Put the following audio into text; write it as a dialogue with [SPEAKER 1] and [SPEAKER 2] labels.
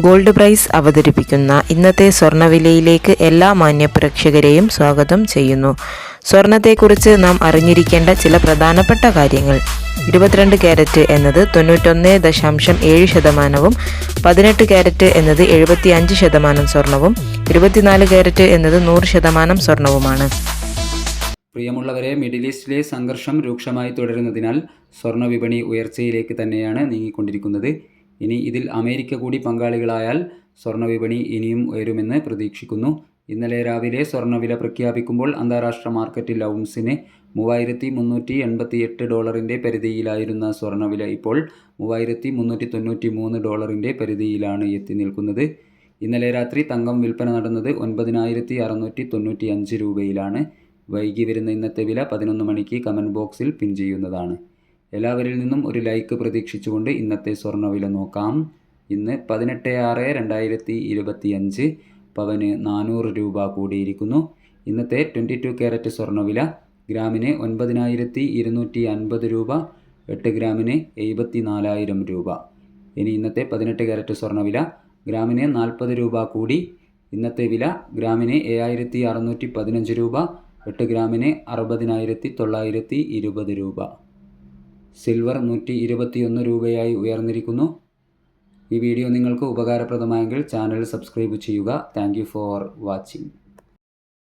[SPEAKER 1] Gold price അവതരിപ്പിക്കുന്ന ഇന്നത്തെ സ്വർണ്ണവിലയിലേക്ക് എല്ലാ മാന്യപ്രേക്ഷകരെയും സ്വാഗതം ചെയ്യുന്നു. സ്വർണത്തെക്കുറിച്ച് നാം അറിഞ്ഞിരിക്കേണ്ട ചില പ്രധാനപ്പെട്ട കാര്യങ്ങൾ. 22 ക്യാരറ്റ് എന്നത് 91.7%, 18 ക്യാരറ്റ് എന്നത് 75% സ്വർണവും, 24 ക്യാരറ്റ് എന്നത് 100% സ്വർണവുമാണ്.
[SPEAKER 2] പ്രിയമുള്ളവരെ, മിഡിൽ ഈസ്റ്റിലെ സംഘർഷം രൂക്ഷമായി തുടരുന്നതിനാൽ സ്വർണ്ണ വിപണി ഉയർച്ചയിലേക്ക് തന്നെയാണ് നീങ്ങിക്കൊണ്ടിരിക്കുന്നത്. ഇനി ഇതിൽ അമേരിക്ക കൂടി പങ്കാളികളായാൽ സ്വർണ്ണ വിപണി ഇനിയും ഉയരുമെന്ന് പ്രതീക്ഷിക്കുന്നു. ഇന്നലെ രാവിലെ സ്വർണ്ണവില പ്രഖ്യാപിക്കുമ്പോൾ അന്താരാഷ്ട്ര മാർക്കറ്റിൽ ഔൺസിന് $3,388 പരിധിയിലായിരുന്ന സ്വർണ്ണവില ഇപ്പോൾ $3,393 പരിധിയിലാണ് എത്തി നിൽക്കുന്നത്. ഇന്നലെ രാത്രി തങ്കം വിൽപ്പന നടന്നത് 9,695 രൂപയിലാണ്. വൈകി വരുന്ന ഇന്നത്തെ വില 11 മണിക്ക് കമൻറ്റ് ബോക്സിൽ പിൻ ചെയ്യുന്നതാണ്. എല്ലാവരിൽ നിന്നും ഒരു ലൈക്ക് പ്രതീക്ഷിച്ചുകൊണ്ട് ഇന്നത്തെ സ്വർണ്ണവില നോക്കാം. ഇന്ന് 18/6/2025 പവന് 400 രൂപ കൂടിയിരിക്കുന്നു. ഇന്നത്തെ 22 ക്യാരറ്റ് സ്വർണ്ണവില ഗ്രാമിന് 9,250 രൂപ, 8 ഗ്രാമിന് 74,000 രൂപ. ഇനി ഇന്നത്തെ 18 ക്യാരറ്റ് സ്വർണ്ണവില ഗ്രാമിന് 40 രൂപ കൂടി. ഇന്നത്തെ വില ഗ്രാമിന് 7,615 രൂപ, 8 ഗ്രാമിന് 60,920 രൂപ. സിൽവർ 121 രൂപയായി ഉയർന്നിരിക്കുന്നു. ഈ വീഡിയോ നിങ്ങൾക്ക് ഉപകാരപ്രദമായെങ്കിൽ ചാനൽ സബ്സ്ക്രൈബ് ചെയ്യുക. Thank you for watching.